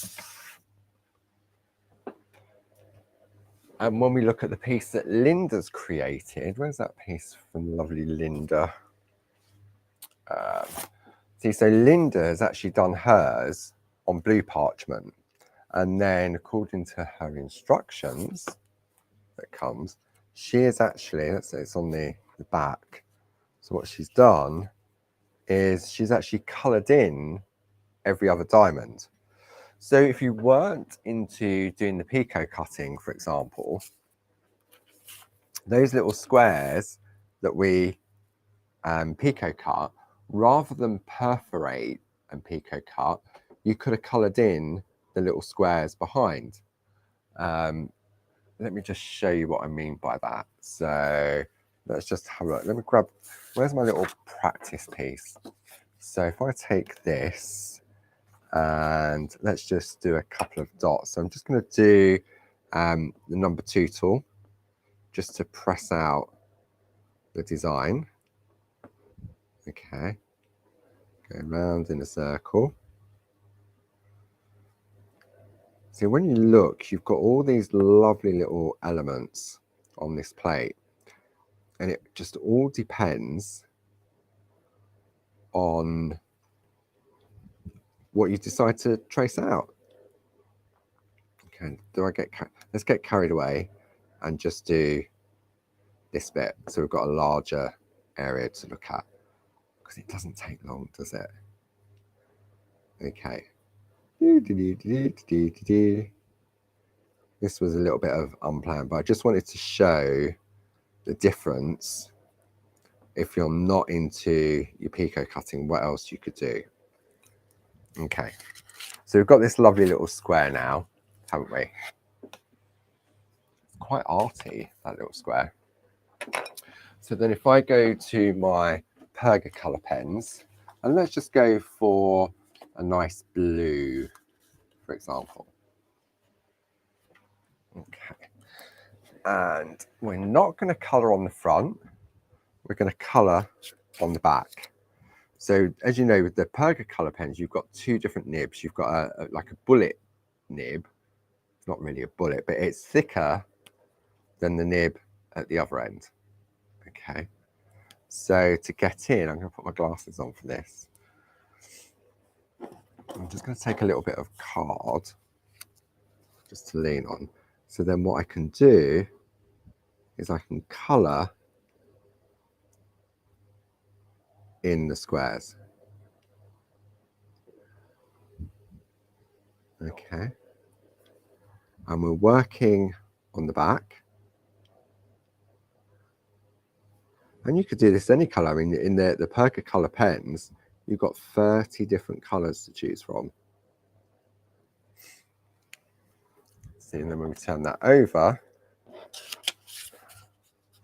when we look at the piece that Linda's created, where's that piece from lovely Linda? See, so Linda has actually done hers on blue parchment. And then according to her instructions that comes, she is actually, let's say it's on the back. So what she's done is she's actually coloured in every other diamond. So if you weren't into doing the picot cutting, for example, those little squares that we picot cut, rather than perforate and picot cut, you could have coloured in the little squares behind. Let me just show you what I mean by that. So let's just have a look. Let me grab, where's my little practice piece? So if I take this and let's just do a couple of dots. So I'm just going to do the number 2 tool just to press out the design. Okay, go round in a circle. So when you look, you've got all these lovely little elements on this plate, and it just all depends on what you decide to trace out. Okay, let's get carried away and just do this bit. So we've got a larger area to look at, because it doesn't take long, does it? Okay. This was a little bit of unplanned, but I just wanted to show the difference. If you're not into your picot cutting, what else you could do. Okay, so we've got this lovely little square now, haven't we? It's quite arty, that little square. So then if I go to my Perga colour pens, and let's just go for a nice blue, for example. Okay, and we're not going to colour on the front, we're going to colour on the back. So as you know, with the Perga colour pens, you've got two different nibs. You've got like a bullet nib. It's not really a bullet, but it's thicker than the nib at the other end. Okay, so to get in, I'm going to put my glasses on for this. I'm just going to take a little bit of card just to lean on. So then what I can do is I can colour in the squares. Okay, and we're working on the back. And you could do this any colour. I mean, in the Perga colour pens, you've got 30 different colours to choose from. See, and then when we turn that over,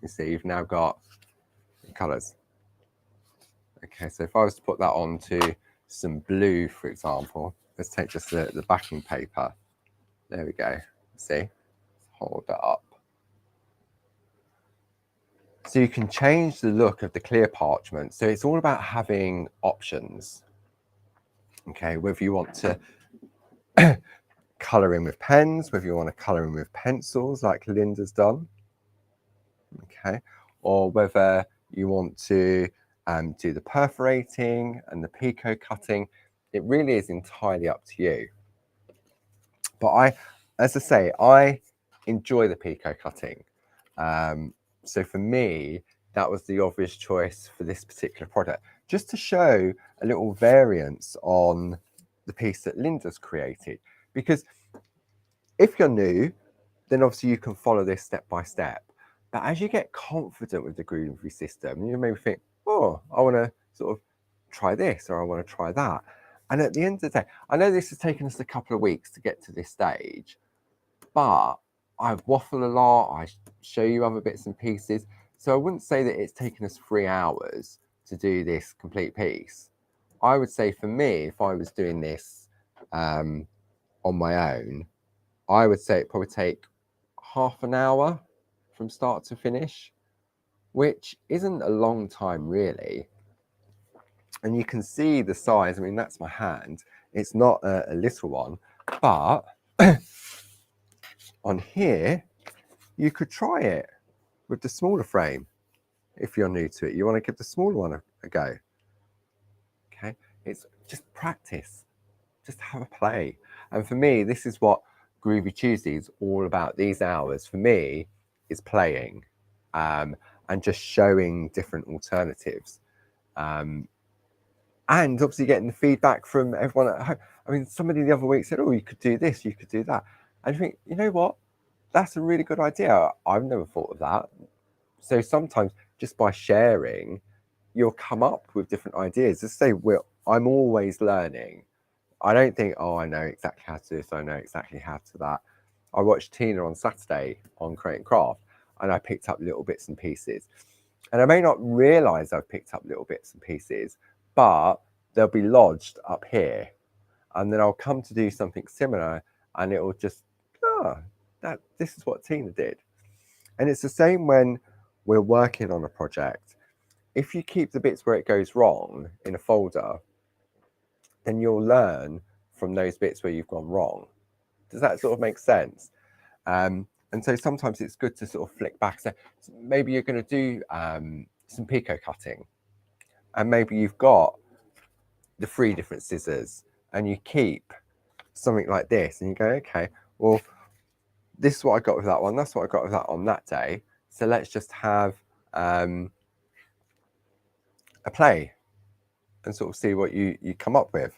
you see you've now got colours. Okay, so if I was to put that onto some blue, for example, let's take just the backing paper. There we go. See, hold that up. So you can change the look of the clear parchment. So it's all about having options. Okay, whether you want to colour in with pens, whether you want to colour in with pencils like Linda's done, okay, or whether you want to do the perforating and the picot cutting. It really is entirely up to you. But as I say, I enjoy the picot cutting. So for me, that was the obvious choice for this particular product, just to show a little variance on the piece that Linda's created. Because if you're new, then obviously you can follow this step by step. But as you get confident with the Groovi system, you maybe think, oh, I want to sort of try this, or I want to try that. And at the end of the day, I know this has taken us a couple of weeks to get to this stage, but I waffle a lot, I show you other bits and pieces. So I wouldn't say that it's taken us 3 hours to do this complete piece. I would say for me, if I was doing this on my own, I would say it probably take half an hour from start to finish, which isn't a long time really. And you can see the size. I mean, that's my hand. It's not a little one, but on here, you could try it with the smaller frame. If you're new to it, you want to give the smaller one a go. Okay, it's just practice, just have a play. And for me, this is what Groovi Tuesday is all about. These hours for me is playing and just showing different alternatives. And obviously getting the feedback from everyone at home. I mean, somebody the other week said, oh, you could do this, you could do that. And you think, you know what? That's a really good idea. I've never thought of that. So sometimes just by sharing, you'll come up with different ideas. Just say, well, I'm always learning. I don't think, oh, I know exactly how to do this, I know exactly how to that. I watched Tina on Saturday on Create and Craft, and I picked up little bits and pieces. And I may not realise I've picked up little bits and pieces, but they'll be lodged up here. And then I'll come to do something similar, and it will just, this is what Tina did. And it's the same when we're working on a project. If you keep the bits where it goes wrong in a folder, then you'll learn from those bits where you've gone wrong. Does that sort of make sense? And so sometimes it's good to sort of flick back. So maybe you're going to do some picot cutting, and maybe you've got the 3 different scissors, and you keep something like this, and you go, okay, well, this is what I got with that one. That's what I got with that on that day. So let's just have a play and sort of see what you come up with.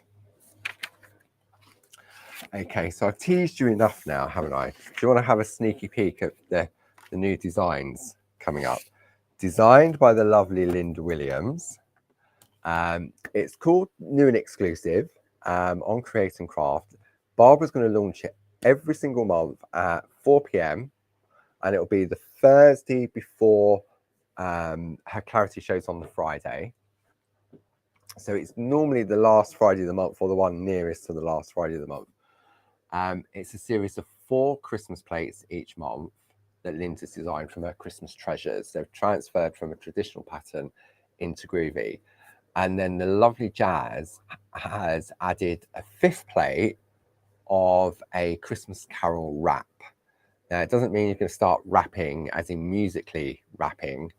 Okay, so I've teased you enough now, haven't I? Do you want to have a sneaky peek at the new designs coming up? Designed by the lovely Linda Williams. It's called New and Exclusive on Create and Craft. Barbara's going to launch it every single month at 4 p.m. and it'll be the Thursday before her Clarity shows on the Friday. So it's normally the last Friday of the month or the one nearest to the last Friday of the month. It's a series of 4 Christmas plates each month that Linda's designed from her Christmas treasures. They've transferred from a traditional pattern into Groovi. And then the lovely Jazz has added a 5th plate of a Christmas Carol wrap. Now, it doesn't mean you're going to start rapping, as in musically rapping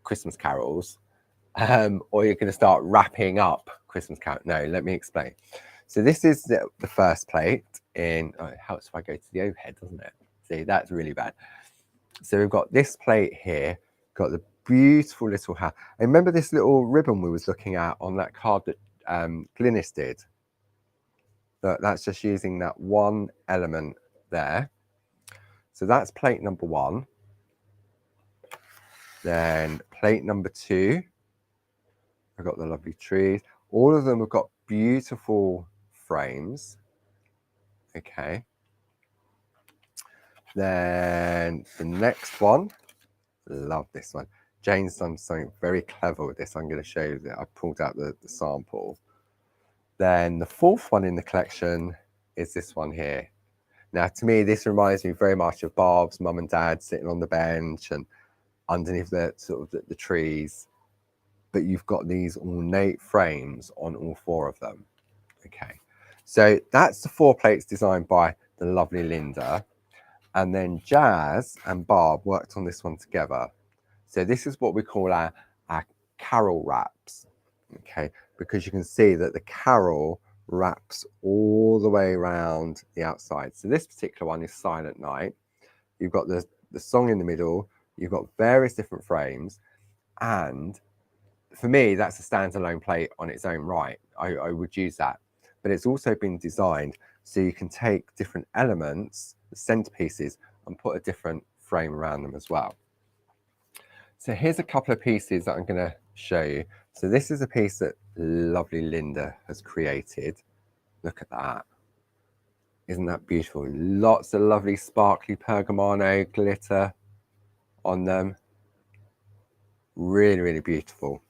Christmas carols, or you're going to start wrapping up Christmas carols. No, let me explain. So this is the first plate in, oh, it helps if I go to the overhead, doesn't it? See, that's really bad. So we've got this plate here, got the beautiful little hat. And remember this little ribbon we was looking at on that card that Glynis did? Look, that's just using that one element there. So that's plate number 1. Then plate number 2, I've got the lovely trees. All of them have got beautiful frames. Okay. Then the next one, love this one. Jane's done something very clever with this. I'm going to show you that I pulled out the sample. Then the 4th one in the collection is this one here. Now, to me, this reminds me very much of Barb's mum and dad sitting on the bench and underneath the sort of the trees. But you've got these ornate frames on all 4 of them. Okay, so that's the 4 plates designed by the lovely Linda. And then Jazz and Barb worked on this one together. So this is what we call our carol wraps, okay? Because you can see that the carol wraps all the way around the outside. So this particular one is Silent Night. You've got the song in the middle. You've got various different frames. And for me, that's a standalone plate on its own right. I would use that. But it's also been designed so you can take different elements, the centerpieces, and put a different frame around them as well. So here's a couple of pieces that I'm going to show you. So this is a piece that lovely Linda has created. Look at that. Isn't that beautiful? Lots of lovely sparkly pergamano glitter on them. Really, really beautiful.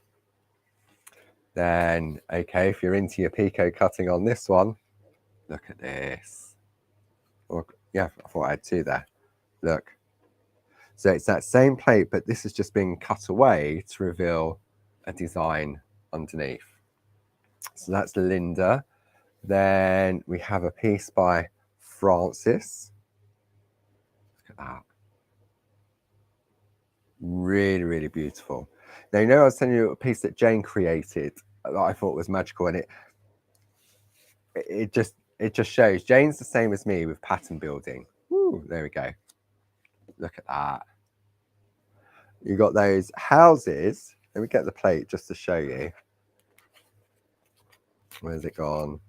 Then, okay, if you're into your picot cutting on this one, look at this. Or, yeah, I thought I had 2 there. Look. So it's that same plate, but this is just being cut away to reveal a design underneath. So that's Linda. Then we have a piece by Francis. Look at that. Really, really beautiful. Now, you know, I was telling you a piece that Jane created that I thought was magical, and it just shows Jane's the same as me with pattern building. Woo, there we go. Look at that. You got those houses. Let me get the plate just to show you. Where's it gone?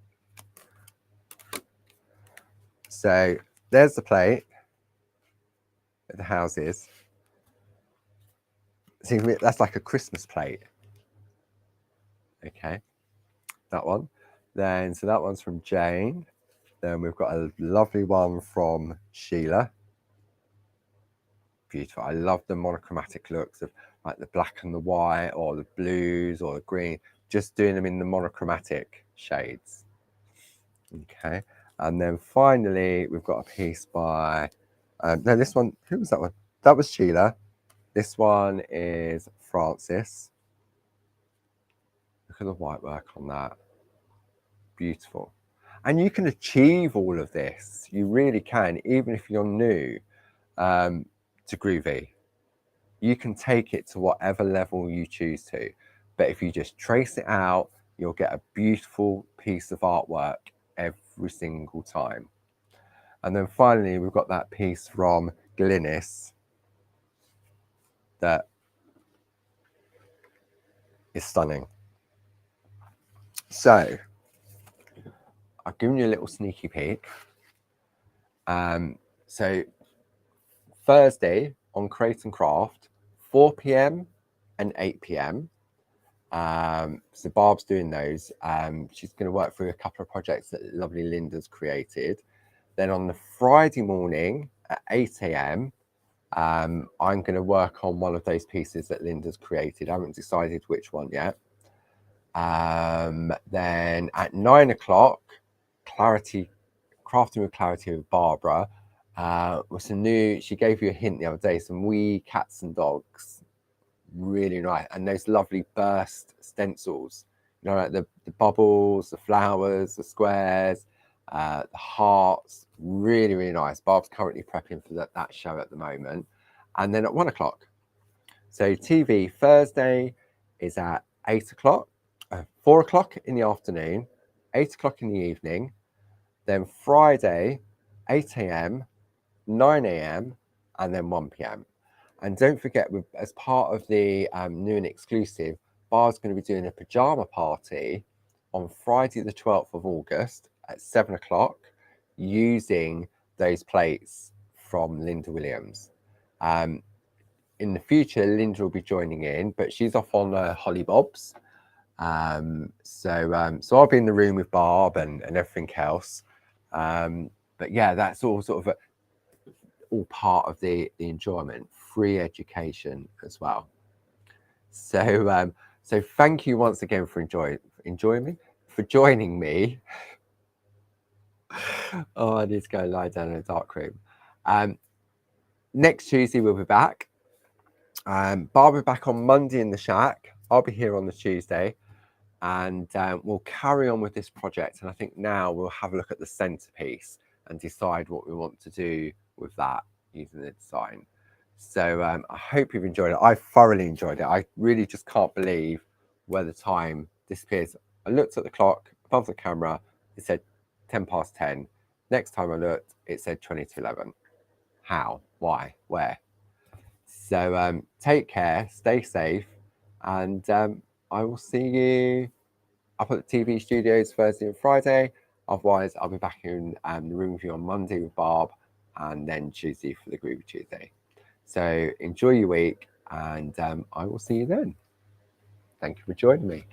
So there's the plate with the houses. See, that's like a Christmas plate. Okay, that one. Then, so that one's from Jane. Then we've got a lovely one from Sheila. Beautiful. I love the monochromatic looks of like the black and the white, or the blues, or the green. Just doing them in the monochromatic shades. Okay, and then finally we've got a piece by no, this one, who was that one? That was Sheila. This one is Francis. Look at the white work on that. Beautiful. And you can achieve all of this. You really can, even if you're new to Groovi. You can take it to whatever level you choose to. But if you just trace it out, you'll get a beautiful piece of artwork every single time. And then finally, we've got that piece from Glynis that is stunning. So I've given you a little sneaky peek. So Thursday on Create and Craft, 4 p.m. and 8 p.m. So Barb's doing those. She's going to work through a couple of projects that lovely Linda's created. Then on the Friday morning at 8 a.m., I'm going to work on one of those pieces that Linda's created. I haven't decided which one yet. Then at 9 o'clock, Crafting with Clarity with Barbara. Was some new, she gave you a hint the other day, some wee cats and dogs. Really nice. And those lovely burst stencils, you know, like the bubbles, the flowers, the squares, the hearts. Really, really nice. Barb's currently prepping for that show at the moment. And then at 1 o'clock. So TV Thursday is at 8 o'clock, 4 o'clock in the afternoon, 8 o'clock in the evening. Then Friday, 8 a.m., 9 a.m., and then 1 p.m. And don't forget, as part of the new and exclusive, Bar's going to be doing a pajama party on Friday the 12th of August at 7 o'clock using those plates from Linda Williams. In the future, Linda will be joining in, but she's off on Holly Bob's. So I'll be in the room with Barb and everything else. But yeah, that's all sort of all part of the enjoyment, free education as well. So so thank you once again for joining me. Oh, I need to go lie down in a dark room. Next Tuesday we'll be back. Barb will be back on Monday in the shack. I'll be here on the Tuesday. And we'll carry on with this project. And I think now we'll have a look at the centerpiece and decide what we want to do with that using the design. So I hope you've enjoyed it. I thoroughly enjoyed it. I really just can't believe where the time disappears. I looked at the clock above the camera. It said 10 past 10. Next time I looked, it said 20 to 11. How? Why? Where? So take care, stay safe, and I will see you up at the TV studios Thursday and Friday. Otherwise, I'll be back in the room with you on Monday with Barb, and then Tuesday for the Groovi Tuesday. So enjoy your week, and I will see you then. Thank you for joining me.